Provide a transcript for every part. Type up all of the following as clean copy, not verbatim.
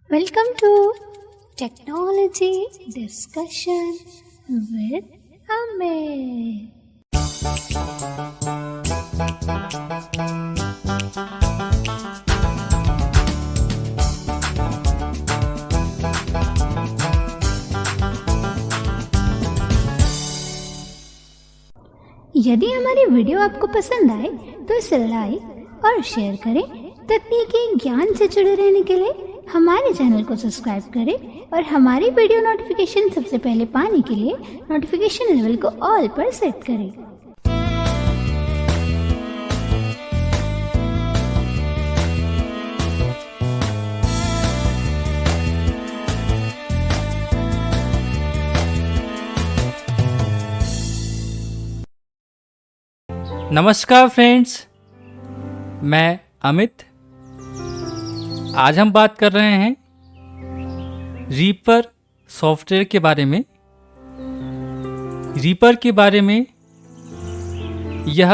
Welcome to Technology Discussion with Amit. यदि हमारी video आपको पसंद आए तो इसे लाइक और शेयर करें। तकनीकी ज्ञान से जुड़े रहने के लिए हमारे चैनल को सब्सक्राइब करें और हमारी वीडियो नोटिफिकेशन सबसे पहले पाने के लिए नोटिफिकेशन लेवल को ऑल पर सेट करें। नमस्कार फ्रेंड्स, मैं अमित। आज हम बात कर रहे हैं रीपर सॉफ्टवेयर के बारे में। रीपर के बारे में यह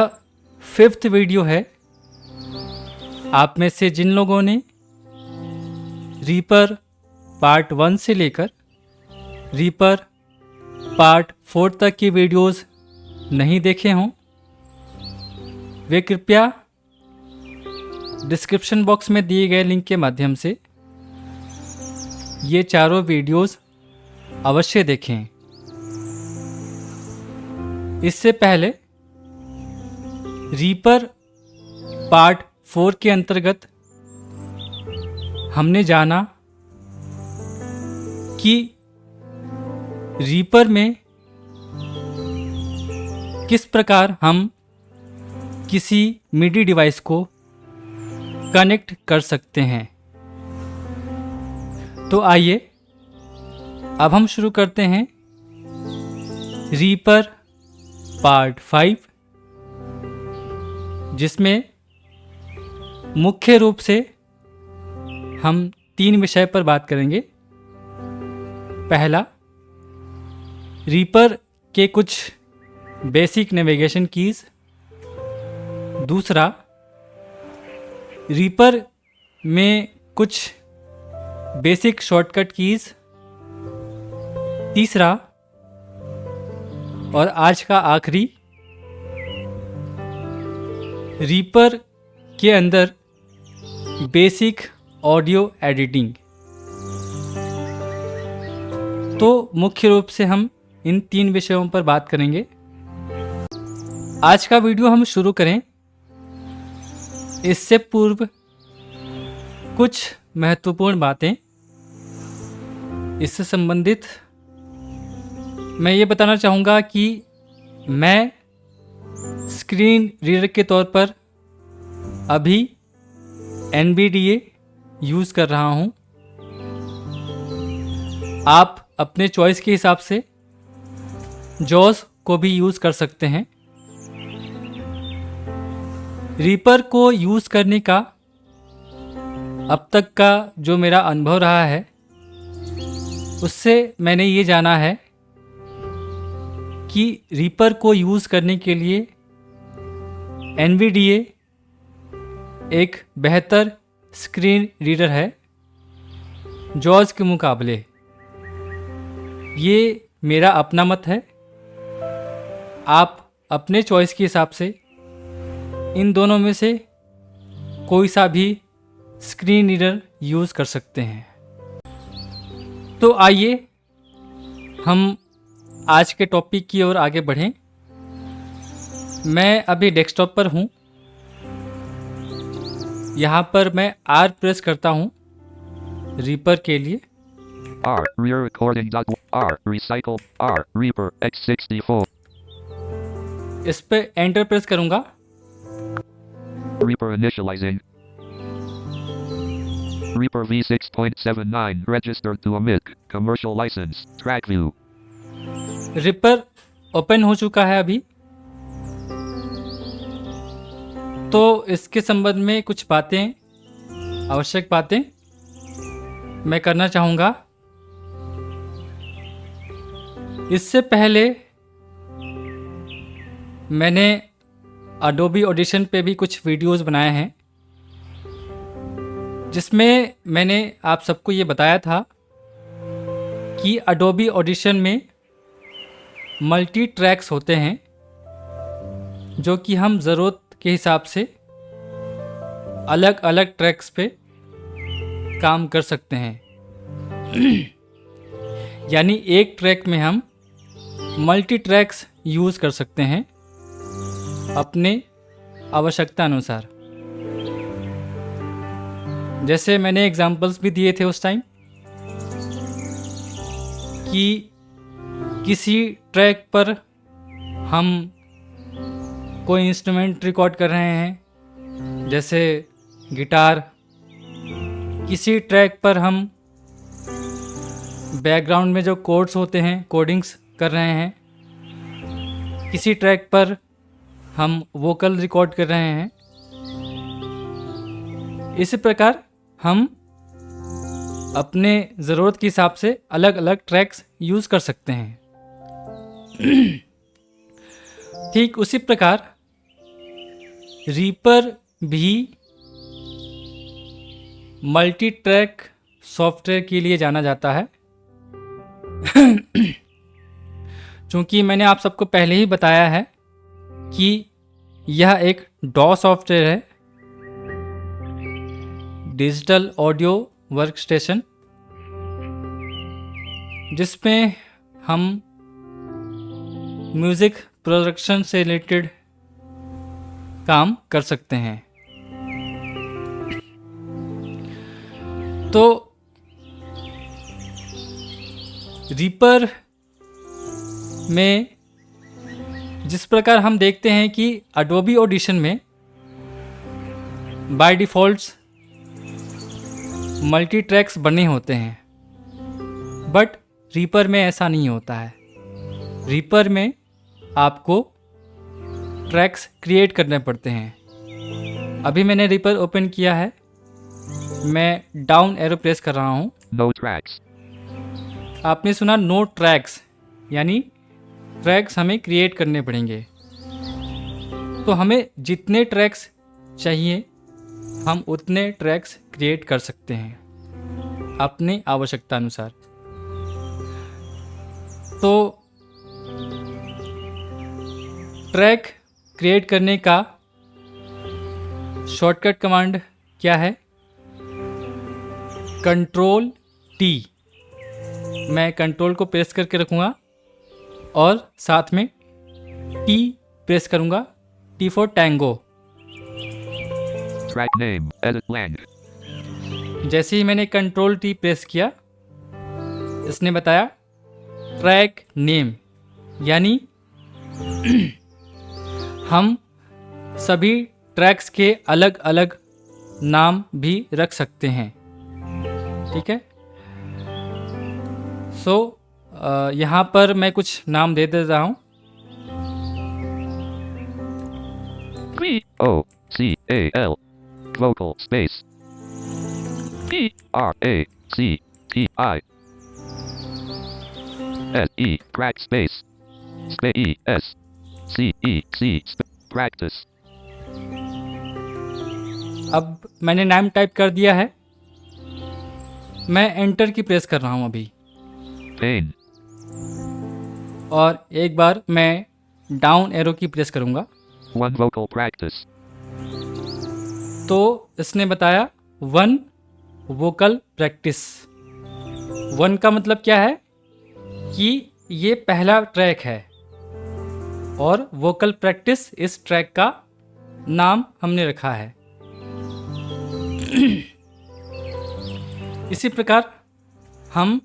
5th वीडियो है। आप में से जिन लोगों ने रीपर पार्ट 1 से लेकर रीपर पार्ट 4 तक की वीडियोस नहीं देखे हों, वे कृपया डिस्क्रिप्शन बॉक्स में दिए गए लिंक के माध्यम से ये चारों वीडियोस अवश्य देखें। इससे पहले रीपर पार्ट 4 के अंतर्गत हमने जाना कि रीपर में किस प्रकार हम किसी मिडी डिवाइस को कनेक्ट कर सकते हैं। तो आइए अब हम शुरू करते हैं रीपर पार्ट 5, जिसमें मुख्य रूप से हम 3 विषय पर बात करेंगे। पहला, रीपर के कुछ बेसिक नेविगेशन कीज़। दूसरा, रीपर में कुछ बेसिक शॉर्टकट कीज़। तीसरा और आज का आखिरी, रीपर के अंदर बेसिक ऑडियो एडिटिंग। तो मुख्य रूप से हम इन 3 विषयों पर बात करेंगे। आज का वीडियो हम शुरू करें इससे पूर्व कुछ महत्वपूर्ण बातें इससे संबंधित मैं ये बताना चाहूँगा कि मैं स्क्रीन रीडर के तौर पर अभी NVDA यूज़ कर रहा हूँ। आप अपने चॉइस के हिसाब से JAWS को भी यूज़ कर सकते हैं। रीपर को यूज़ करने का अब तक का जो मेरा अनुभव रहा है, उससे मैंने ये जाना है कि रीपर को यूज़ करने के लिए NVDA एक बेहतर स्क्रीन रीडर है JAWS के मुकाबले। ये मेरा अपना मत है। आप अपने चॉइस के हिसाब से इन दोनों में से कोई सा भी स्क्रीन रीडर यूज़ कर सकते हैं। तो आइए हम आज के टॉपिक की ओर आगे बढ़ें। मैं अभी डेस्कटॉप पर हूँ। यहाँ पर मैं R प्रेस करता हूँ रीपर के लिए। R rear recording R recycle R Reaper X64 इस पे एंटर प्रेस करूँगा। Reaper initializing Reaper V6.79 registered to Amic commercial license track view reaper open हो चुका है अभी। तो इसके संबंध में कुछ बातें, आवश्यक बातें मैं करना चाहूँगा। इससे पहले मैंने Adobe Audition पे भी कुछ वीडियोस बनाए हैं, जिसमें मैंने आप सबको ये बताया था कि अडोबी ऑडिशन में मल्टी ट्रैक्स होते हैं जो कि हम ज़रूरत के हिसाब से अलग अलग ट्रैक्स पे काम कर सकते हैं। यानी एक ट्रैक में हम मल्टी ट्रैक्स यूज़ कर सकते हैं अपने आवश्यकता अनुसार। जैसे मैंने एग्जाम्पल्स भी दिए थे उस टाइम कि किसी ट्रैक पर हम कोई इंस्ट्रूमेंट रिकॉर्ड कर रहे हैं जैसे गिटार, किसी ट्रैक पर हम बैकग्राउंड में जो कोड्स होते हैं कोडिंग्स कर रहे हैं, किसी ट्रैक पर हम वोकल रिकॉर्ड कर रहे हैं। इसी प्रकार हम अपने ज़रूरत के हिसाब से अलग अलग ट्रैक्स यूज़ कर सकते हैं। ठीक उसी प्रकार रीपर भी मल्टी ट्रैक सॉफ्टवेयर के लिए जाना जाता है। चूँकि मैंने आप सबको पहले ही बताया है कि यह एक डॉ सॉफ्टवेयर है, डिजिटल ऑडियो वर्कस्टेशन, जिसमें हम म्यूज़िक प्रोडक्शन से रिलेटेड काम कर सकते हैं। तो रीपर में जिस प्रकार हम देखते हैं कि अडोबी ऑडिशन में बाय डिफ़ॉल्ट मल्टी ट्रैक्स बने होते हैं, बट रीपर में ऐसा नहीं होता है। रीपर में आपको ट्रैक्स क्रिएट करने पड़ते हैं। अभी मैंने रीपर ओपन किया है, मैं डाउन एरो प्रेस कर रहा हूँ। No tracks. आपने सुना नो ट्रैक्स, यानी ट्रैक्स हमें क्रिएट करने पड़ेंगे। तो हमें जितने ट्रैक्स चाहिए हम उतने ट्रैक्स क्रिएट कर सकते हैं अपनी आवश्यकता अनुसार। तो ट्रैक क्रिएट करने का शॉर्टकट कमांड क्या है? Control T. मैं कंट्रोल को प्रेस करके रखूँगा और साथ में टी प्रेस करूँगा, T for tango. Track name, edit lang. जैसे ही मैंने कंट्रोल टी प्रेस किया, इसने बताया ट्रैक नेम, यानी हम सभी ट्रैक्स के अलग अलग नाम भी रख सकते हैं। ठीक है। सो यहाँ पर मैं कुछ नाम दे देता हूँ। VOCAL vocal space PRACTI SE crack space space CEC practice. अब मैंने नाम टाइप कर दिया है, मैं एंटर की प्रेस कर रहा हूँ अभी, Pain. और एक बार मैं डाउन एरो की प्रेस करूँगा One vocal practice. तो इसने बताया 1 वोकल प्रैक्टिस। 1 का मतलब क्या है कि ये पहला ट्रैक है और वोकल प्रैक्टिस इस ट्रैक का नाम हमने रखा है। इसी प्रकार हम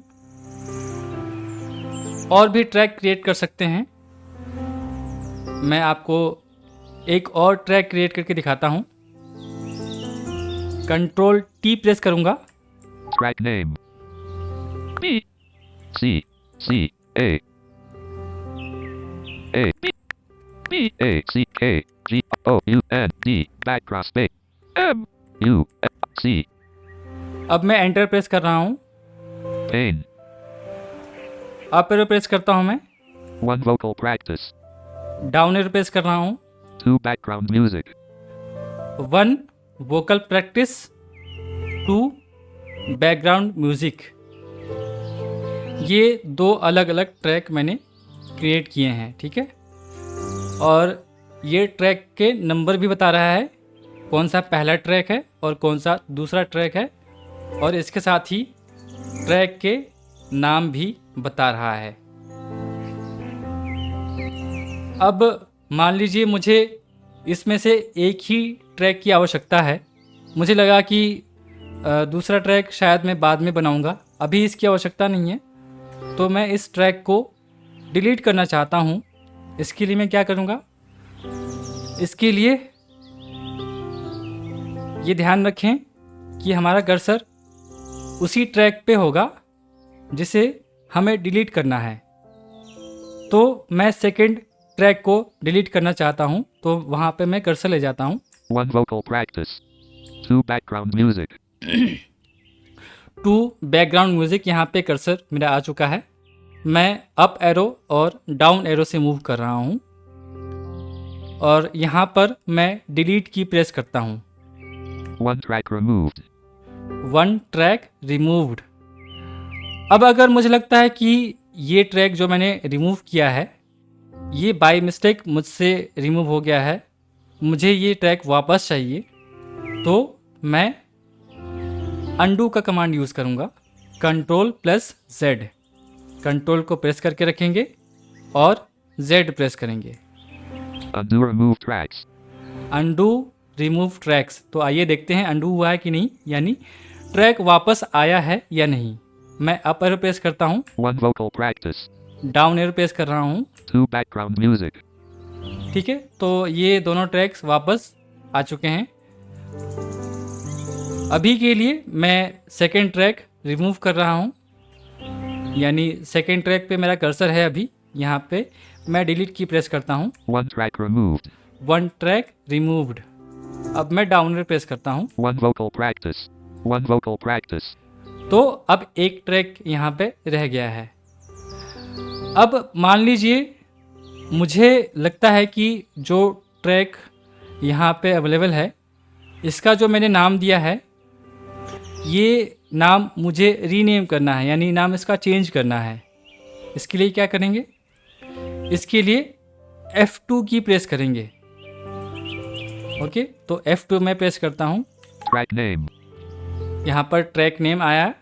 और भी ट्रैक क्रिएट कर सकते हैं। मैं आपको एक और ट्रैक क्रिएट करके दिखाता हूँ। कंट्रोल टी प्रेस करूँगा, Track name B C C A A B B A C K G O U N D background space M U C. अब मैं एंटर प्रेस कर रहा हूँ, Pain. अप एरो प्रेस करता हूँ, मैं One vocal practice. Down arrow press कर रहा हूँ, 2 background music. 1 vocal practice two background music. ये 2 अलग अलग ट्रैक मैंने क्रिएट किए हैं, ठीक है। और ये ट्रैक के नंबर भी बता रहा है, कौन सा पहला ट्रैक है और कौन सा दूसरा ट्रैक है, और इसके साथ ही ट्रैक के नाम भी बता रहा है। अब मान लीजिए मुझे इसमें से एक ही ट्रैक की आवश्यकता है। मुझे लगा कि दूसरा ट्रैक शायद मैं बाद में बनाऊंगा, अभी इसकी आवश्यकता नहीं है, तो मैं इस ट्रैक को डिलीट करना चाहता हूँ। इसके लिए मैं क्या करूँगा, इसके लिए ये ध्यान रखें कि हमारा कर्सर उसी ट्रैक पे होगा जिसे हमें डिलीट करना है। तो मैं सेकंड ट्रैक को डिलीट करना चाहता हूँ, तो वहाँ पे मैं कर्सर ले जाता हूँ। 1 vocal practice. 2 background music. 2 background music, यहाँ पे कर्सर मेरा आ चुका है। मैं अप एरो और डाउन एरो से मूव कर रहा हूँ और यहाँ पर मैं डिलीट की प्रेस करता हूँ। 1 track removed. 1 track removed. अब अगर मुझे लगता है कि ये ट्रैक जो मैंने रिमूव किया है ये बाय मिस्टेक मुझसे रिमूव हो गया है, मुझे ये ट्रैक वापस चाहिए, तो मैं अंडू का कमांड यूज़ करूँगा। Ctrl+Z, कंट्रोल को प्रेस करके रखेंगे और Z प्रेस करेंगे। Undo remove tracks. Undo remove tracks. तो आइए देखते हैं अंडू हुआ है कि नहीं, यानी ट्रैक वापस आया है या नहीं। मैं अप एरो प्रेस करता हूँ, 1 vocal practice. Down arrow press कर रहा हूँ, 2 background music. ठीक है। तो ये दोनों ट्रैक्स वापस आ चुके हैं। अभी के लिए मैं सेकंड ट्रैक रिमूव कर रहा हूँ, यानी सेकंड ट्रैक पे मेरा कर्सर है। अभी यहाँ पे मैं डिलीट की प्रेस करता हूँ। 1 track removed. 1 track removed. अब मैं डाउन एरो प्रेस करता हूँ, 1 vocal practice. 1 vocal practice. तो अब एक ट्रैक यहाँ पे रह गया है। अब मान लीजिए मुझे लगता है कि जो ट्रैक यहाँ पे अवेलेबल है इसका जो मैंने नाम दिया है ये नाम मुझे रीनेम करना है, यानी नाम इसका चेंज करना है। इसके लिए क्या करेंगे, इसके लिए F2 की प्रेस करेंगे। ओके, तो F2 मैं प्रेस करता हूँ। Track name. यहाँ पर ट्रैक नेम आया,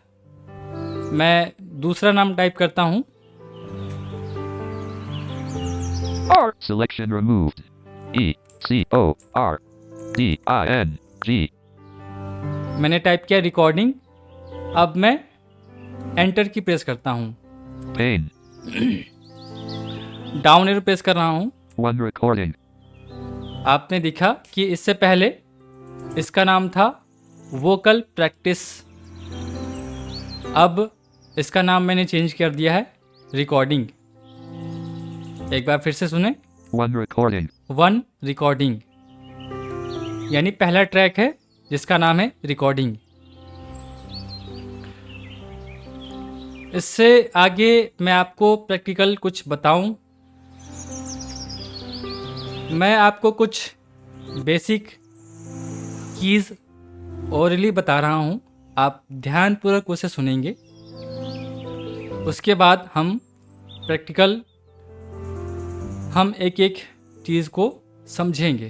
मैं दूसरा नाम टाइप करता हूँ। Selection removed. ECORDING. मैंने टाइप किया रिकॉर्डिंग। अब मैं एंटर की प्रेस करता हूँ। Pain. डाउन एरो प्रेस कर रहा हूँ। 1 recording. आपने देखा कि इससे पहले इसका नाम था वोकल प्रैक्टिस, अब इसका नाम मैंने चेंज कर दिया है रिकॉर्डिंग। एक बार फिर से सुने, 1 recording. 1 रिकॉर्डिंग, यानी पहला ट्रैक है जिसका नाम है रिकॉर्डिंग। इससे आगे मैं आपको प्रैक्टिकल कुछ बताऊं, मैं आपको कुछ बेसिक कीज़ ओरली बता रहा हूं, आप ध्यानपूर्वक उसे सुनेंगे। उसके बाद हम प्रैक्टिकल हम एक एक चीज़ को समझेंगे।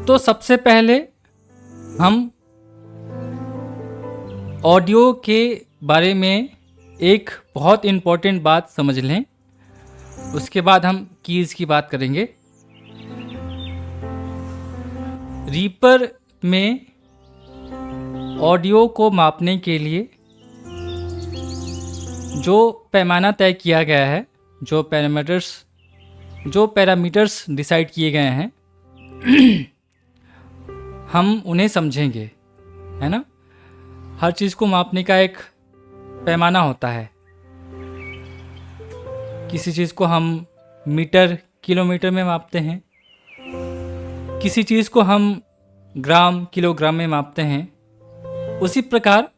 तो सबसे पहले हम ऑडियो के बारे में एक बहुत इम्पोर्टेंट बात समझ लें, उसके बाद हम कीज़ की बात करेंगे। रीपर में ऑडियो को मापने के लिए जो पैमाना तय किया गया है, जो पैरामीटर्स डिसाइड किए गए हैं हम उन्हें समझेंगे, है ना। हर चीज़ को मापने का एक पैमाना होता है। किसी चीज़ को हम मीटर किलोमीटर में मापते हैं, किसी चीज़ को हम ग्राम किलोग्राम में मापते हैं। उसी प्रकार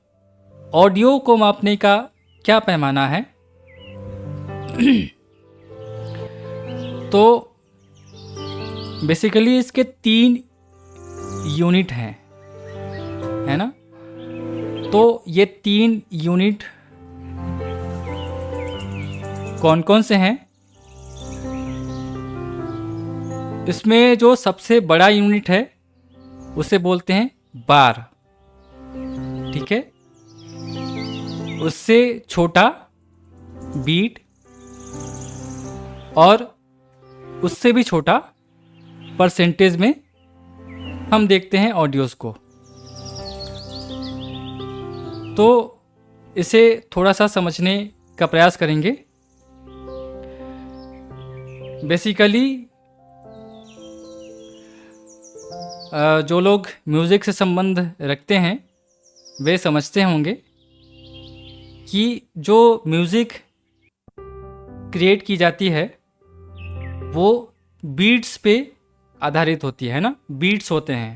ऑडियो को मापने का क्या पैमाना है तो बेसिकली इसके 3 यूनिट हैं। है ना। तो ये 3 यूनिट कौन कौन से हैं? इसमें जो सबसे बड़ा यूनिट है उसे बोलते हैं बार, ठीक है। उससे छोटा बीट और उससे भी छोटा परसेंटेज में हम देखते हैं ऑडियोज़ को। तो इसे थोड़ा सा समझने का प्रयास करेंगे। बेसिकली जो लोग म्यूज़िक से संबंध रखते हैं वे समझते होंगे कि जो म्यूज़िक क्रिएट की जाती है वो बीट्स पे आधारित होती है ना। बीट्स होते हैं,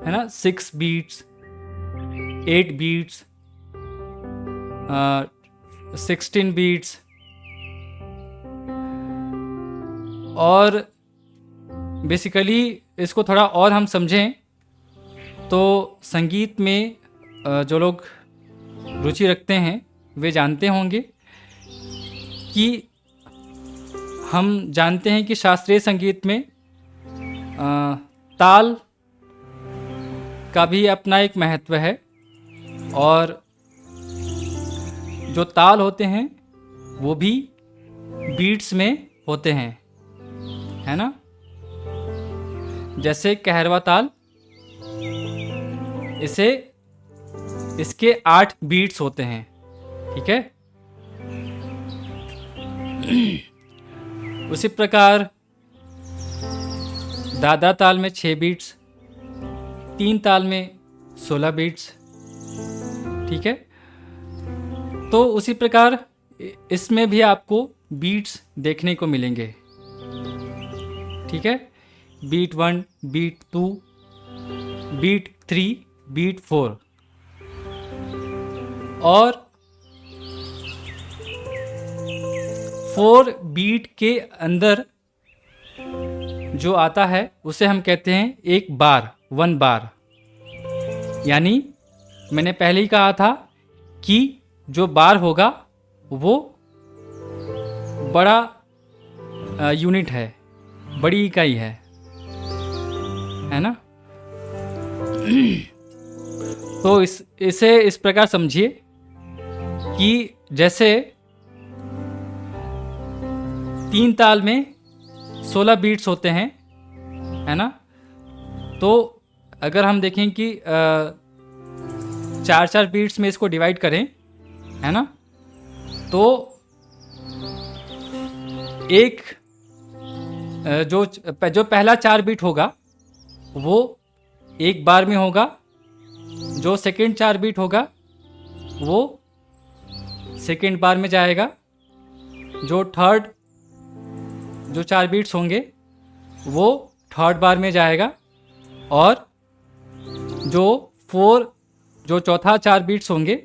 है ना, 6 बीट्स, 8 बीट्स, 16 बीट्स। और बेसिकली इसको थोड़ा और हम समझें तो संगीत में जो लोग रुचि रखते हैं वे जानते होंगे कि हम जानते हैं कि शास्त्रीय संगीत में ताल का भी अपना एक महत्व है। और जो ताल होते हैं वो भी बीट्स में होते हैं, है ना। जैसे कहरवा ताल, इसके 8 बीट्स होते हैं, ठीक है। उसी प्रकार दादा ताल में 6 बीट्स, 3 ताल में 16 बीट्स, ठीक है। तो उसी प्रकार इसमें भी आपको बीट्स देखने को मिलेंगे, ठीक है। Beat 1, beat 2, beat 3, beat 4। और 4 बीट के अंदर जो आता है उसे हम कहते हैं एक बार, 1 बार। यानी मैंने पहले ही कहा था कि जो बार होगा वो बड़ा यूनिट है, बड़ी इकाई है ना। तो इसे इस प्रकार समझिए कि जैसे 3 ताल में 16 बीट्स होते हैं, है ना। तो अगर हम देखें कि 4 बीट्स में इसको डिवाइड करें, है ना, तो एक जो पहला 4 बीट होगा वो एक बार में होगा, जो सेकंड 4 बीट होगा वो सेकंड बार में जाएगा, जो 4 बीट्स होंगे वो थर्ड बार में जाएगा, और जो चौथा 4 बीट्स होंगे,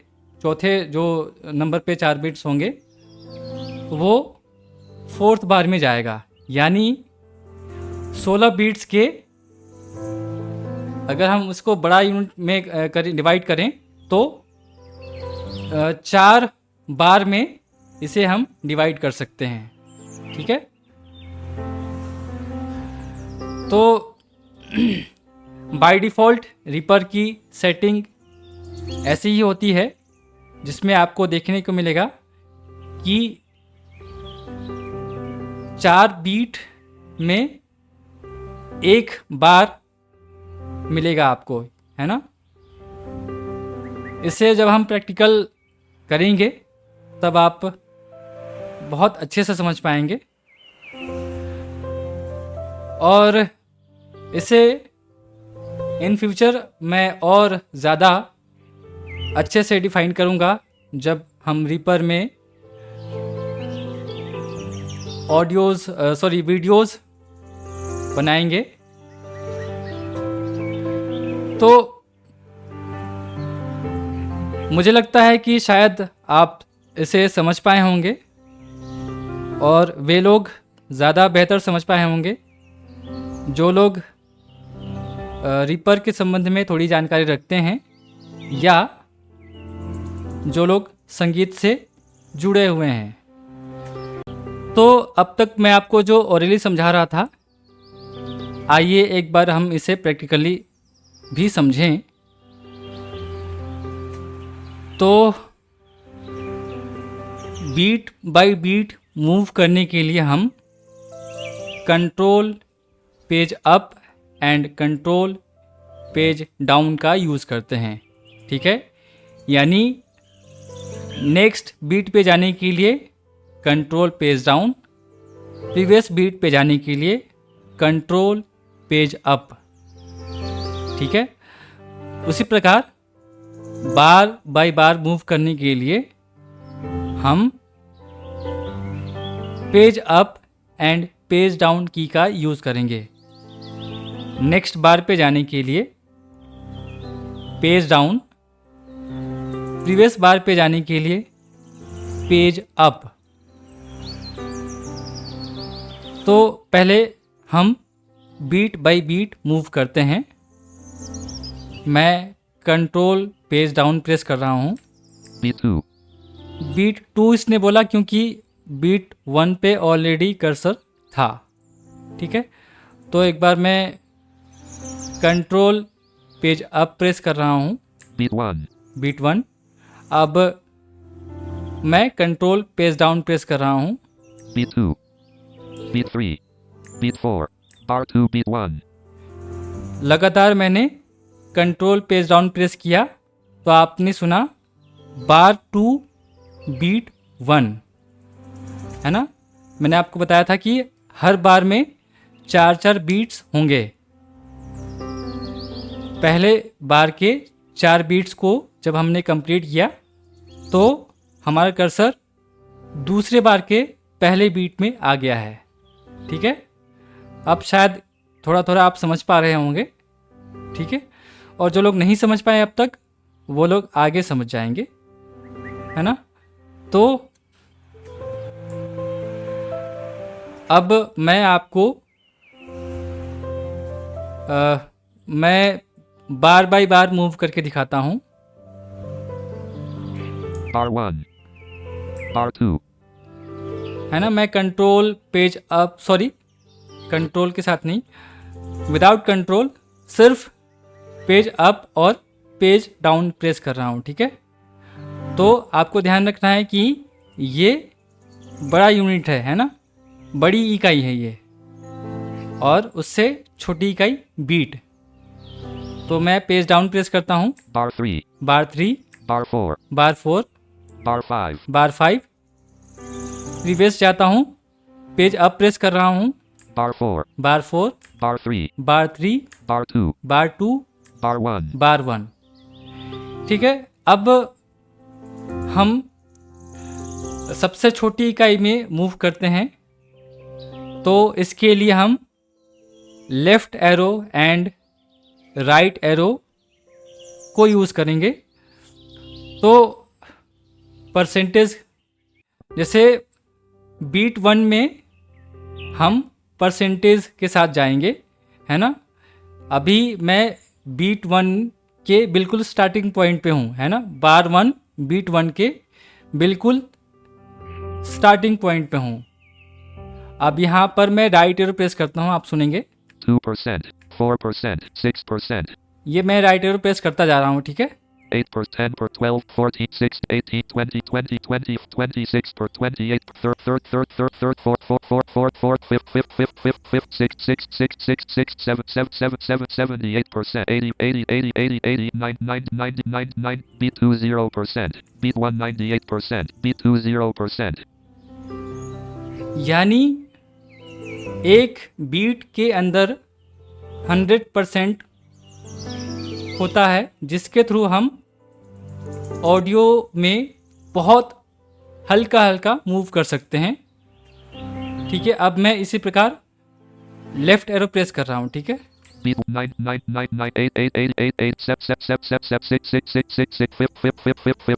चौथे जो नंबर पे 4 बीट्स होंगे वो फोर्थ बार में जाएगा। यानी 16 बीट्स के अगर हम उसको बड़ा यूनिट में डिवाइड करें तो 4 बार में इसे हम डिवाइड कर सकते हैं, ठीक है। तो बाय डिफ़ॉल्ट रिपर की सेटिंग ऐसी ही होती है जिसमें आपको देखने को मिलेगा कि 4 बीट में एक बार मिलेगा आपको, है ना। इसे जब हम प्रैक्टिकल करेंगे तब आप बहुत अच्छे से समझ पाएंगे, और इसे इन फ्यूचर मैं और ज़्यादा अच्छे से डिफाइन करूँगा जब हम रीपर में वीडियोस बनाएंगे। तो मुझे लगता है कि शायद आप इसे समझ पाए होंगे, और वे लोग ज़्यादा बेहतर समझ पाए होंगे जो लोग रीपर के संबंध में थोड़ी जानकारी रखते हैं या जो लोग संगीत से जुड़े हुए हैं। तो अब तक मैं आपको जो ओरली समझा रहा था, आइए एक बार हम इसे प्रैक्टिकली भी समझें। तो बीट बाय बीट मूव करने के लिए हम control page up and control page down का यूज़ करते हैं, ठीक है। यानी नेक्स्ट बीट पे जाने के लिए control page down, previous beat पे जाने के लिए कंट्रोल पेज अप, ठीक है। उसी प्रकार बार बाय बार मूव करने के लिए हम page up and page down की का यूज़ करेंगे। नेक्स्ट बार पे जाने के लिए पेज डाउन, प्रीवियस बार पे जाने के लिए पेज अप। तो पहले हम बीट बाय बीट मूव करते हैं। मैं कंट्रोल पेज डाउन प्रेस कर रहा हूँ। B2, बीट 2 इसने बोला क्योंकि बीट 1 पे ऑलरेडी कर्सर था, ठीक है। तो एक बार मैं कंट्रोल पेज अप प्रेस कर रहा हूँ, B1, बीट 1। अब मैं कंट्रोल पेज डाउन प्रेस कर रहा हूँ, B2, B3, B4, bar 2, B1, लगातार मैंने कंट्रोल पेज डाउन प्रेस किया तो आपने सुना बार 2 बीट 1, है ना। मैंने आपको बताया था कि हर बार में 4 बीट्स होंगे। पहले बार के 4 बीट्स को जब हमने कंप्लीट किया तो हमारा कर्सर दूसरे बार के पहले बीट में आ गया है, ठीक है। अब शायद थोड़ा थोड़ा आप समझ पा रहे होंगे, ठीक है। और जो लोग नहीं समझ पाए अब तक, वो लोग आगे समझ जाएंगे, है ना। तो अब मैं आपको मैं बार बाय बार मूव करके दिखाता हूँ। bar 1, bar 2, है ना। मैं control page up, sorry control के साथ नहीं, विदाउट कंट्रोल सिर्फ पेज अप और पेज डाउन प्रेस कर रहा हूँ, ठीक है। तो आपको ध्यान रखना है कि ये बड़ा यूनिट है ना, बड़ी इकाई है ये, और उससे छोटी इकाई बीट। तो मैं पेज डाउन प्रेस करता हूँ, bar 3, बार 3, bar 4, बार 4, bar 5, बार 5। प्रीवियस जाता हूँ, पेज अप प्रेस कर रहा हूँ, bar 4, बार 4, bar 3, बार 3, bar 2, बार 2, bar 1, बार 1, ठीक है। अब हम सबसे छोटी इकाई में मूव करते हैं। तो इसके लिए हम left arrow and right arrow को यूज़ करेंगे। तो परसेंटेज, जैसे बीट 1 में हम परसेंटेज के साथ जाएंगे, है ना। अभी मैं बीट 1 के बिल्कुल स्टार्टिंग पॉइंट पे हूँ, है ना। बार 1 बीट 1 के बिल्कुल स्टार्टिंग पॉइंट पे हूँ। अब यहाँ पर मैं राइट एरो प्रेस करता हूँ, आप सुनेंगे 2%, 4%, 6%, ये मैं राइट एरो प्रेस करता जा रहा हूँ, ठीक है। 8%, 10%, 12%, 14%, 16%, 18%, 20%, 20%, 20%, 26%, 28%, 33%, 34%, 4%, 4%, 4%, 5%, 5%, 5%, 5%, 6%, 6%, 6%, 6%, 7%, 7%, 7%, 78%, 80%, 80%, 80%, 80%, 90%, 90%, 99%, B2 0%, B1 98%, B2 0%. यानी एक बीट के अंदर 100% होता है, जिसके थ्रू हम ऑडियो में बहुत हल्का हल्का मूव कर सकते हैं, ठीक है। अब मैं इसी प्रकार लेफ्ट एरो प्रेस कर रहा हूँ, ठीक है। B 9 9 9 9 8 8 8 8 8 7 7 7 7 7 6 6 6 6 6 5 5 5 5 5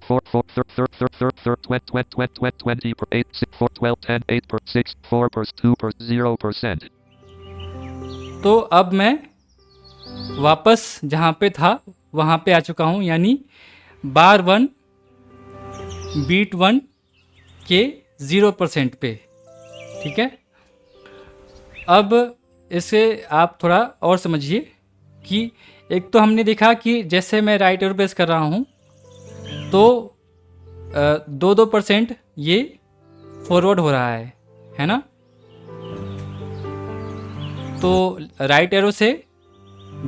4 4 4 4 4 3 3 3 3 3 20 20 20 20 8 6 4 12 10 8 per 6 4 per 2 per 0%. तो अब मैं वापस जहाँ पे था वहाँ पे आ चुका हूँ, यानी बार 1 बीट 1 के 0% पे। ठीक है, अब इसे आप थोड़ा और समझिए कि एक तो हमने देखा कि जैसे मैं राइट एरो प्रेस कर रहा हूँ तो 2% ये फॉरवर्ड हो रहा है ना। तो राइट एरो से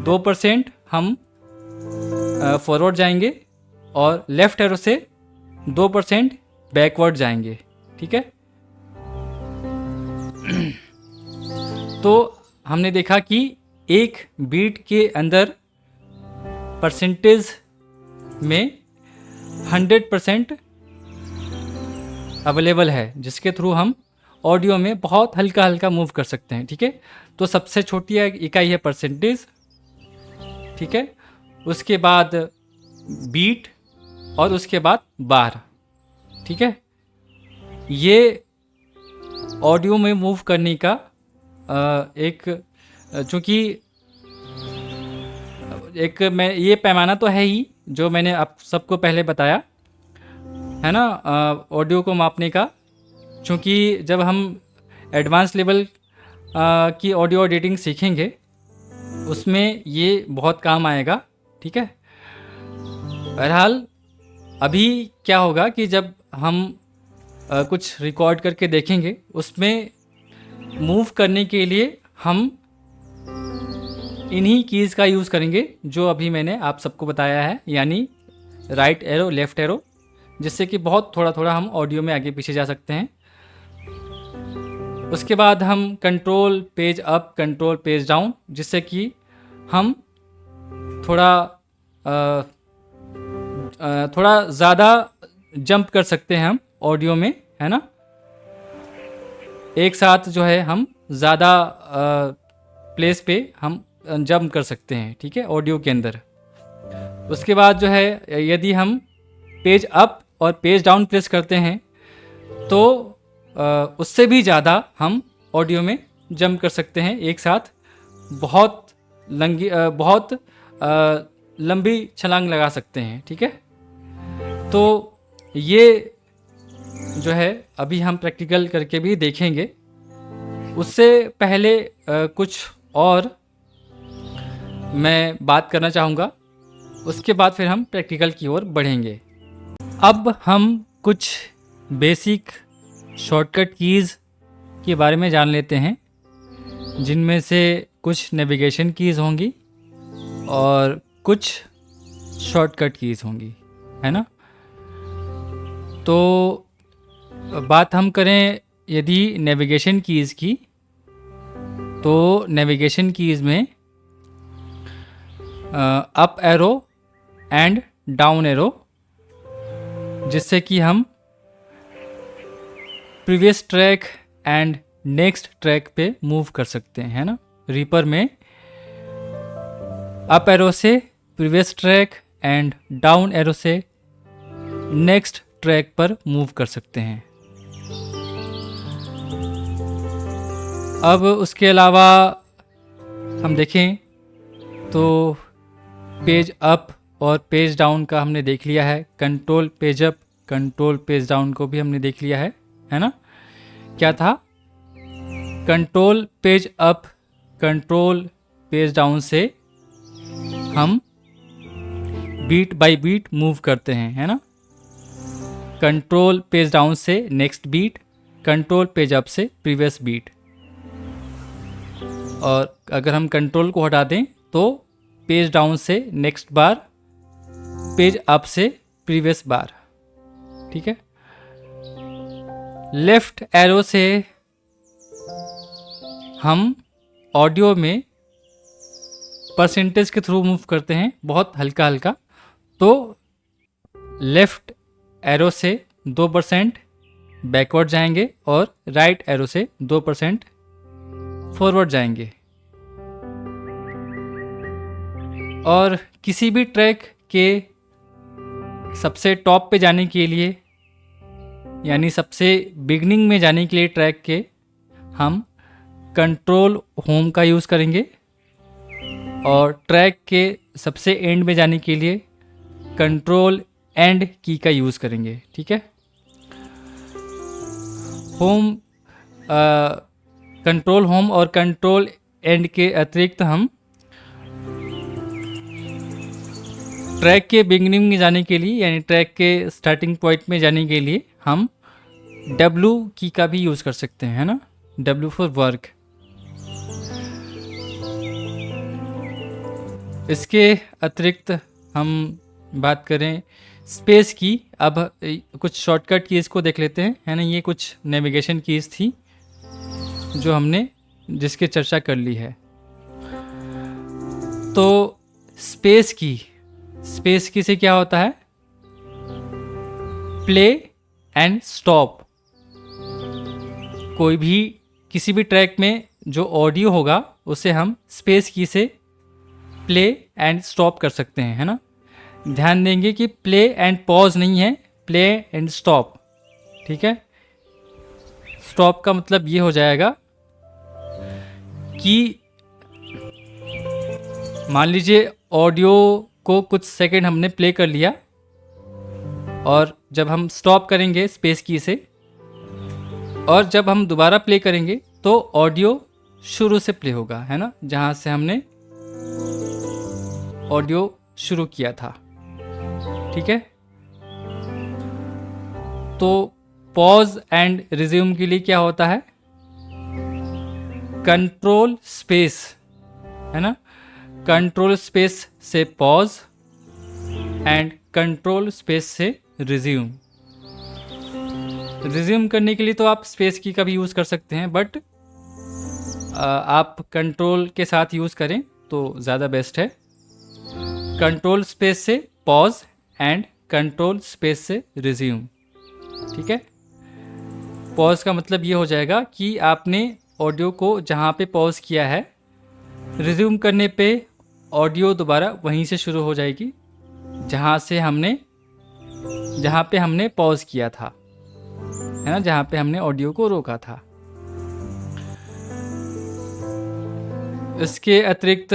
2% हम फॉरवर्ड जाएंगे और लेफ्ट एरो से 2% बैकवर्ड जाएंगे। ठीक है, तो हमने देखा कि एक बीट के अंदर परसेंटेज में 100% अवेलेबल है, जिसके थ्रू हम ऑडियो में बहुत हल्का हल्का मूव कर सकते हैं। ठीक है, तो सबसे छोटी इकाई है परसेंटेज। ठीक है, उसके बाद बीट और उसके बाद बार। ठीक है, ये ऑडियो में मूव करने का एक, चूँकि एक मैं ये पैमाना तो है ही जो मैंने आप सबको पहले बताया है ना, ऑडियो को मापने का। चूँकि जब हम एडवांस लेवल की ऑडियो एडिटिंग सीखेंगे उसमें ये बहुत काम आएगा। ठीक है, बहरहाल अभी क्या होगा कि जब हम कुछ रिकॉर्ड करके देखेंगे उसमें मूव करने के लिए हम इन्हीं कीज़ का यूज़ करेंगे जो अभी मैंने आप सबको बताया है, यानी राइट एरो, लेफ़्ट एरो, जिससे कि बहुत थोड़ा थोड़ा हम ऑडियो में आगे पीछे जा सकते हैं। उसके बाद हम control page up, control page down, जिससे कि हम थोड़ा ज़्यादा जंप कर सकते हैं हम ऑडियो में, है ना। एक साथ जो है हम ज़्यादा प्लेस पे हम जंप कर सकते हैं। ठीक है, ऑडियो के अंदर। उसके बाद जो है यदि हम पेज अप और पेज डाउन प्रेस करते हैं तो उससे भी ज़्यादा हम ऑडियो में जंप कर सकते हैं एक साथ, बहुत लंबी छलांग लगा सकते हैं। ठीक है, तो ये जो है अभी हम प्रैक्टिकल करके भी देखेंगे। उससे पहले कुछ और मैं बात करना चाहूँगा, उसके बाद फिर हम प्रैक्टिकल की ओर बढ़ेंगे। अब हम कुछ बेसिक शॉर्टकट कीज़ के बारे में जान लेते हैं, जिनमें से कुछ नेविगेशन कीज़ होंगी और कुछ शॉर्टकट कीज़ होंगी, है ना। तो बात हम करें यदि नेविगेशन कीज़ की, तो नेविगेशन कीज़ में up arrow and down arrow, जिससे कि हम previous track and next track पे मूव कर सकते हैं, है ना। रीपर में अप एरो से previous track and down arrow से नेक्स्ट ट्रैक पर मूव कर सकते हैं। अब उसके अलावा हम देखें तो पेज अप और पेज डाउन का हमने देख लिया है। Control page up, control page down को भी हमने देख लिया है ना। क्या था? Control page up, control page down से हम बीट बाय बीट मूव करते हैं, है ना। कंट्रोल पेज डाउन से next beat, control page up से प्रीवियस बीट। और अगर हम कंट्रोल को हटा दें तो पेज डाउन से नेक्स्ट बार, पेज अप से प्रीवियस बार। ठीक है। लेफ्ट एरो से हम ऑडियो में परसेंटेज के थ्रू मूव करते हैं, बहुत हल्का हल्का। तो लेफ्ट एरो से 2% बैकवर्ड जाएंगे और राइट एरो से 2% फॉरवर्ड जाएंगे। और किसी भी ट्रैक के सबसे टॉप पे जाने के लिए, यानी सबसे बिगनिंग में जाने के लिए ट्रैक के, हम कंट्रोल होम का यूज़ करेंगे। और ट्रैक के सबसे एंड में जाने के लिए कंट्रोल एंड की का यूज़ करेंगे। ठीक है, होम कंट्रोल होम और कंट्रोल एंड के अतिरिक्त हम ट्रैक के बिगिनिंग में जाने के लिए यानी ट्रैक के स्टार्टिंग पॉइंट में जाने के लिए हम W की का भी यूज़ कर सकते हैं, है ना, W फॉर वर्क। इसके अतिरिक्त हम बात करें स्पेस की, अब कुछ शॉर्टकट कीज़ को देख लेते हैं, है ना। ये कुछ नेविगेशन कीज़ थी जो हमने जिसकी चर्चा कर ली है। तो स्पेस की से क्या होता है, प्ले एंड स्टॉप। कोई भी किसी भी ट्रैक में जो ऑडियो होगा उसे हम स्पेस की से प्ले एंड स्टॉप कर सकते हैं, है ना। ध्यान देंगे कि प्ले एंड पॉज नहीं है, प्ले एंड स्टॉप। ठीक है, स्टॉप का मतलब ये हो जाएगा कि मान लीजिए ऑडियो को कुछ सेकंड हमने प्ले कर लिया और जब हम स्टॉप करेंगे स्पेस की से और जब हम दोबारा प्ले करेंगे तो ऑडियो शुरू से प्ले होगा, है ना, जहाँ से हमने ऑडियो शुरू किया था। ठीक है, तो पॉज एंड रिज्यूम के लिए क्या होता है, कंट्रोल स्पेस, है ना, कंट्रोल स्पेस से पॉज एंड कंट्रोल स्पेस से रिज्यूम। रिज्यूम करने के लिए तो आप स्पेस की का भी यूज़ कर सकते हैं, बट आप कंट्रोल के साथ यूज़ करें तो ज़्यादा बेस्ट है। कंट्रोल स्पेस से पॉज एंड कंट्रोल स्पेस से रिज्यूम। ठीक है, पॉज का मतलब ये हो जाएगा कि आपने ऑडियो को जहाँ पे पॉज किया है, रिज्यूम करने पे ऑडियो दोबारा वहीं से शुरू हो जाएगी जहाँ पे हमने पॉज किया था, है ना, जहाँ पे हमने ऑडियो को रोका था। इसके अतिरिक्त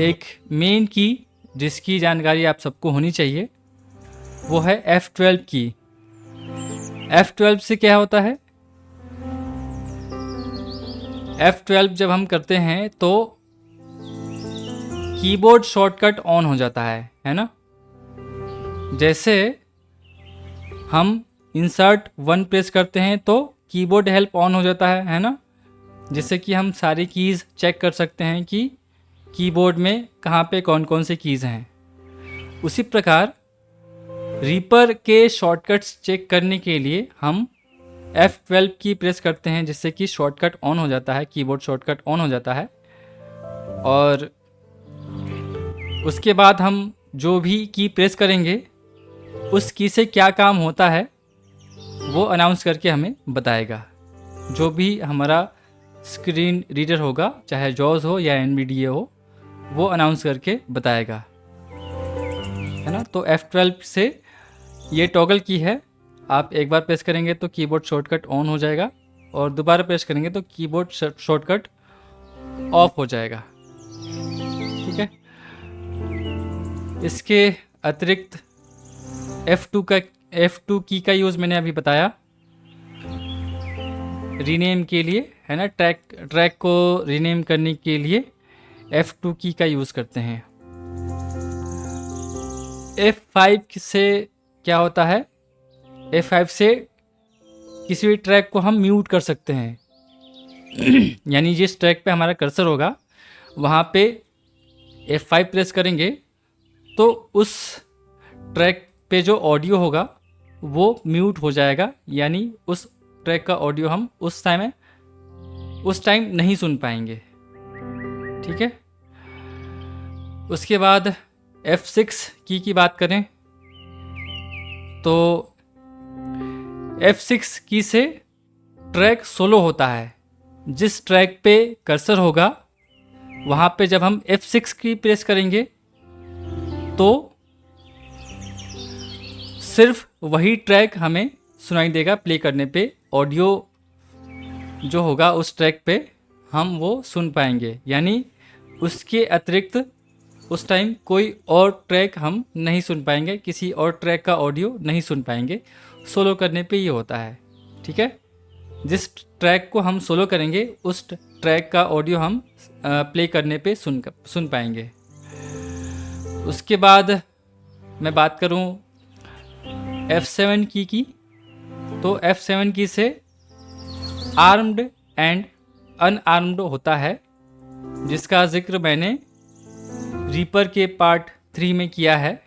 एक मेन की जिसकी जानकारी आप सबको होनी चाहिए वो है F12 की। F12 से क्या होता है, F12 जब हम करते हैं तो कीबोर्ड शॉर्टकट ऑन हो जाता है ना। जैसे हम इंसर्ट 1 प्रेस करते हैं तो कीबोर्ड हेल्प ऑन हो जाता है ना, जिससे कि हम सारी कीज़ चेक कर सकते हैं कि कीबोर्ड में कहाँ पे कौन कौन से कीज़ हैं। उसी प्रकार रीपर के शॉर्टकट्स चेक करने के लिए हम F12 की प्रेस करते हैं, जिससे कि शॉर्टकट ऑन हो जाता है, कीबोर्ड शॉर्टकट ऑन हो जाता है। और उसके बाद हम जो भी की प्रेस करेंगे उस की से क्या काम होता है वो अनाउंस करके हमें बताएगा। जो भी हमारा स्क्रीन रीडर होगा, चाहे जॉज हो या NVDA हो, वो अनाउंस करके बताएगा, है ना। तो F12 से ये टॉगल की है, आप एक बार प्रेस करेंगे तो कीबोर्ड शॉर्टकट ऑन हो जाएगा और दोबारा प्रेस करेंगे तो कीबोर्ड शॉर्टकट ऑफ हो जाएगा। ठीक है, इसके अतिरिक्त F2 की का यूज़ मैंने अभी बताया रीनेम के लिए, है ना। ट्रैक को रीनेम करने के लिए F2 की का यूज़ करते हैं। F5 से क्या होता है, F5 से किसी भी ट्रैक को हम म्यूट कर सकते हैं यानी जिस ट्रैक पे हमारा कर्सर होगा वहाँ पे F5 प्रेस करेंगे तो उस ट्रैक पे जो ऑडियो होगा वो म्यूट हो जाएगा, यानी उस ट्रैक का ऑडियो हम उस टाइम नहीं सुन पाएंगे। ठीक है, उसके बाद F6 की बात करें तो F6 की से ट्रैक सोलो होता है। जिस ट्रैक पे कर्सर होगा वहाँ पे जब हम F6 की प्रेस करेंगे तो सिर्फ वही ट्रैक हमें सुनाई देगा प्ले करने पे। ऑडियो जो होगा उस ट्रैक पे हम वो सुन पाएंगे, यानी उसके अतिरिक्त उस टाइम कोई और ट्रैक हम नहीं सुन पाएंगे, किसी और ट्रैक का ऑडियो नहीं सुन पाएंगे। सोलो करने पे ये होता है, ठीक है। जिस ट्रैक को हम सोलो करेंगे उस ट्रैक का ऑडियो हम प्ले करने पे सुन पाएंगे। उसके बाद मैं बात करूं F7 की, तो F7 की से आर्म्ड एंड अनआर्म्ड होता है, जिसका जिक्र मैंने रीपर के पार्ट 3 में किया है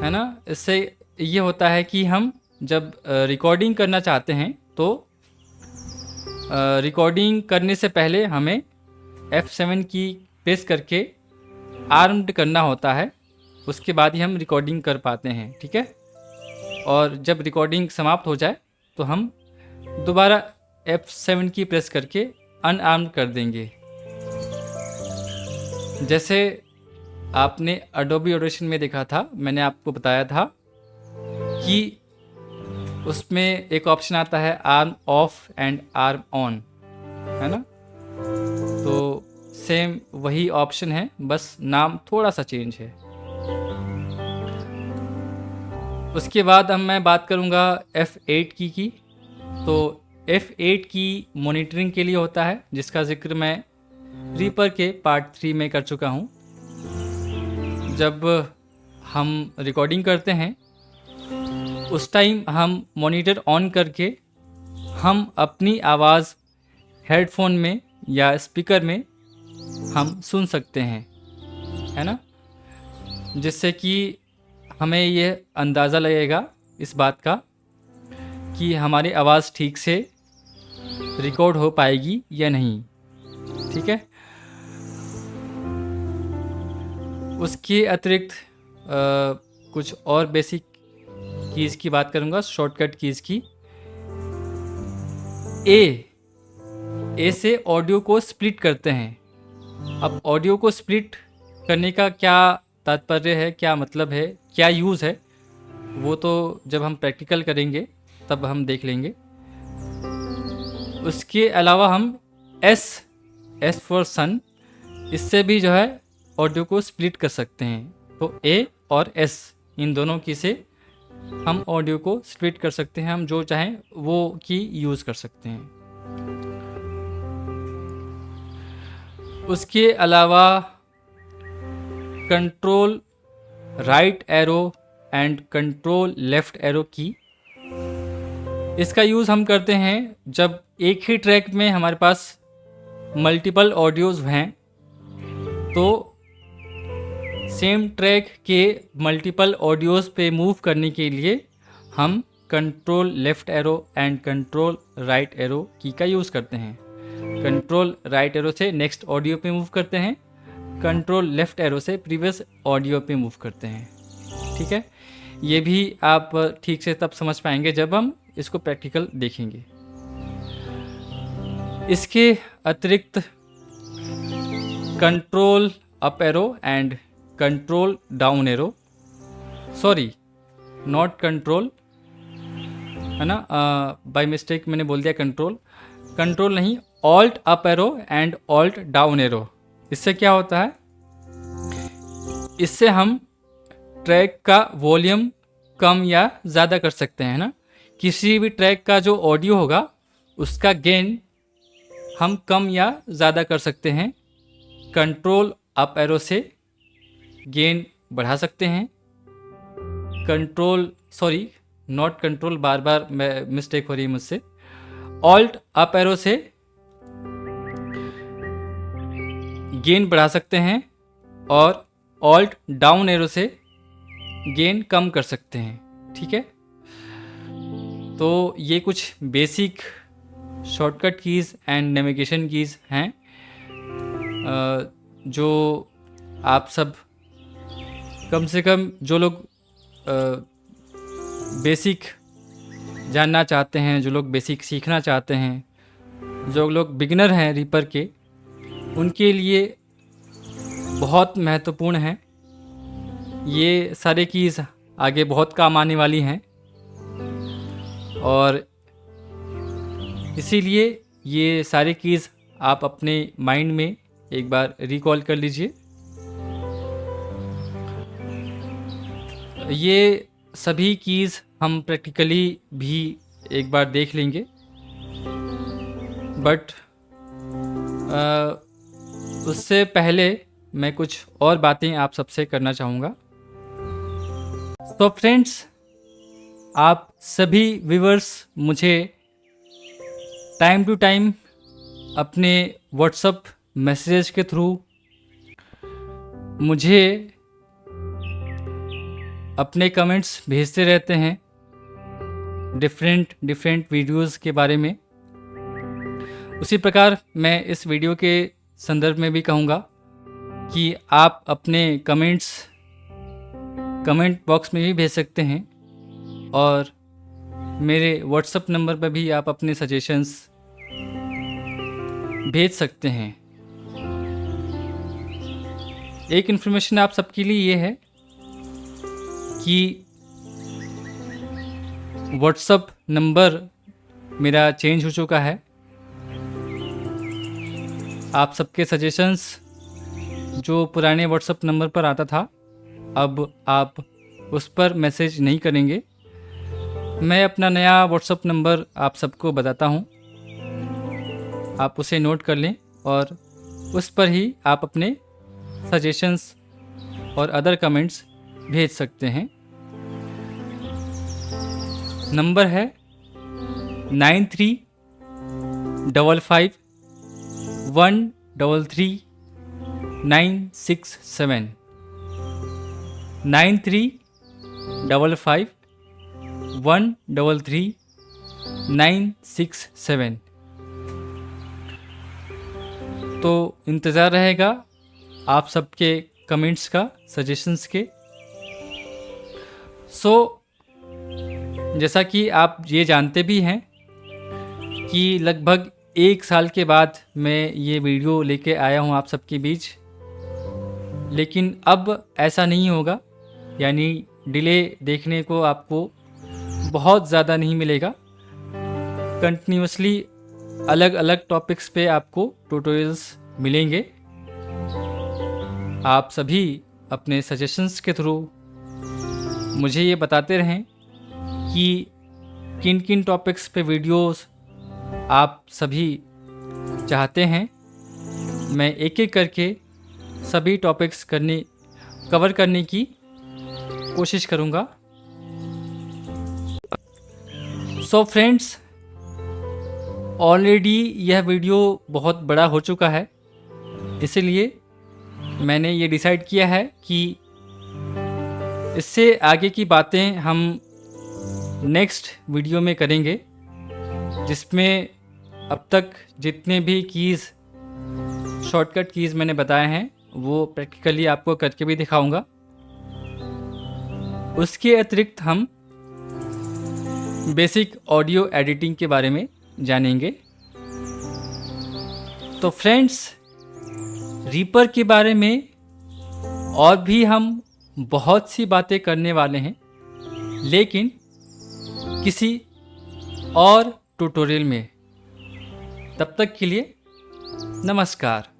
ना। इससे ये होता है कि हम जब रिकॉर्डिंग करना चाहते हैं तो रिकॉर्डिंग करने से पहले हमें F7 की प्रेस करके आर्म्ड करना होता है, उसके बाद ही हम रिकॉर्डिंग कर पाते हैं, ठीक है। और जब रिकॉर्डिंग समाप्त हो जाए तो हम दोबारा F7 की प्रेस करके अनआर्म्ड कर देंगे। जैसे आपने Adobe Audition में देखा था, मैंने आपको बताया था कि उसमें एक ऑप्शन आता है arm of and arm on, है ना। तो सेम वही ऑप्शन है, बस नाम थोड़ा सा चेंज है। उसके बाद मैं बात करूँगा F8 की। तो F8 की मॉनिटरिंग के लिए होता है, जिसका जिक्र मैं रीपर के पार्ट 3 में कर चुका हूँ। जब हम रिकॉर्डिंग करते हैं उस टाइम हम मॉनिटर ऑन करके हम अपनी आवाज़ हेडफोन में या स्पीकर में हम सुन सकते हैं, है ना। जिससे कि हमें ये अंदाज़ा लगेगा इस बात का कि हमारी आवाज़ ठीक से रिकॉर्ड हो पाएगी या नहीं, ठीक है। उसके अतिरिक्त कुछ और बेसिक कीज़ की बात करूँगा, शॉर्टकट कीज़ की। ए से ऑडियो को स्प्लिट करते हैं। अब ऑडियो को स्प्लिट करने का क्या तात्पर्य है, क्या मतलब है, क्या यूज़ है, वो तो जब हम प्रैक्टिकल करेंगे तब हम देख लेंगे। उसके अलावा हम एस फॉर सन, इससे भी जो है ऑडियो को स्प्लिट कर सकते हैं। तो ए और एस इन दोनों की से हम ऑडियो को स्प्लिट कर सकते हैं, हम जो चाहें वो की यूज़ कर सकते हैं। उसके अलावा control right arrow and control left arrow की, इसका यूज़ हम करते हैं जब एक ही ट्रैक में हमारे पास मल्टीपल ऑडियोज़ हैं, तो सेम ट्रैक के मल्टीपल ऑडियोज़ पे मूव करने के लिए हम control left arrow and control right arrow की का यूज़ करते हैं। कंट्रोल राइट एरो से नेक्स्ट ऑडियो पे मूव करते हैं, कंट्रोल लेफ़्ट एरो से प्रीवियस ऑडियो पे मूव करते हैं, ठीक है। ये भी आप ठीक से तब समझ पाएंगे जब हम इसको प्रैक्टिकल देखेंगे। इसके अतिरिक्त control up arrow and control down arrow, sorry not control, है ना, बाय मिस्टेक मैंने बोल दिया कंट्रोल नहीं, alt up arrow and alt down arrow. इससे क्या होता है, इससे हम ट्रैक का वॉल्यूम कम या ज़्यादा कर सकते हैं ना। किसी भी ट्रैक का जो ऑडियो होगा उसका गेन हम कम या ज़्यादा कर सकते हैं। कंट्रोल अप एरो से गेन बढ़ा सकते हैं, not control, bar bar mistake हो रही है मुझसे। ऑल्ट अप एरो से गेन बढ़ा सकते हैं और ऑल्ट डाउन एरो से गेन कम कर सकते हैं, ठीक है। तो ये कुछ basic shortcut keys and navigation keys हैं जो आप सब कम से कम जो लोग बेसिक जानना चाहते हैं, जो लोग बेसिक सीखना चाहते हैं, जो लोग बिगिनर हैं रीपर के, उनके लिए बहुत महत्वपूर्ण हैं। ये सारे कीज़ आगे बहुत काम आने वाली हैं और इसीलिए ये सारे कीज़ आप अपने माइंड में एक बार रिकॉल कर लीजिए। ये सभी कीज़ हम प्रैक्टिकली भी एक बार देख लेंगे, बट उससे पहले मैं कुछ और बातें आप सबसे करना चाहूँगा। तो फ्रेंड्स, आप सभी व्यूअर्स मुझे टाइम टू टाइम अपने व्हाट्सएप मैसेज के थ्रू मुझे अपने कमेंट्स भेजते रहते हैं डिफरेंट वीडियोस के बारे में। उसी प्रकार मैं इस वीडियो के संदर्भ में भी कहूँगा कि आप अपने कमेंट्स कमेंट बॉक्स में भी भेज सकते हैं और मेरे व्हाट्सएप नंबर पर भी आप अपने सजेशंस भेज सकते हैं। एक इन्फॉर्मेशन आप सबके लिए ये है कि व्हाट्सएप नंबर मेरा चेंज हो चुका है। आप सबके सजेशंस जो पुराने व्हाट्सएप नंबर पर आता था, अब आप उस पर मैसेज नहीं करेंगे। मैं अपना नया व्हाट्सएप नंबर आप सबको बताता हूँ, आप उसे नोट कर लें और उस पर ही आप अपने सजेशंस और अदर कमेंट्स भेज सकते हैं। नंबर है 9355133967 9355133967। तो इंतज़ार रहेगा आप सबके कमेंट्स का, सजेशंस के। जैसा कि आप ये जानते भी हैं कि लगभग 1 साल के बाद मैं ये वीडियो लेके आया हूँ आप सबके बीच, लेकिन अब ऐसा नहीं होगा, यानी डिले देखने को आपको बहुत ज़्यादा नहीं मिलेगा। कंटिन्यूसली अलग अलग टॉपिक्स पे आपको ट्यूटोरियल्स मिलेंगे। आप सभी अपने सजेशंस के थ्रू मुझे ये बताते रहें कि किन किन टॉपिक्स पे वीडियोस आप सभी चाहते हैं। मैं एक एक करके सभी टॉपिक्स कवर करने की कोशिश करूँगा। सो फ्रेंड्स, ऑलरेडी यह वीडियो बहुत बड़ा हो चुका है, इसलिए मैंने ये डिसाइड किया है कि इससे आगे की बातें हम नेक्स्ट वीडियो में करेंगे, जिसमें अब तक जितने भी कीज़, शॉर्टकट कीज़ मैंने बताए हैं वो प्रैक्टिकली आपको करके भी दिखाऊंगा। उसके अतिरिक्त हम बेसिक ऑडियो एडिटिंग के बारे में जानेंगे। तो फ्रेंड्स, रीपर के बारे में और भी हम बहुत सी बातें करने वाले हैं, लेकिन किसी और ट्यूटोरियल में। तब तक के लिए नमस्कार।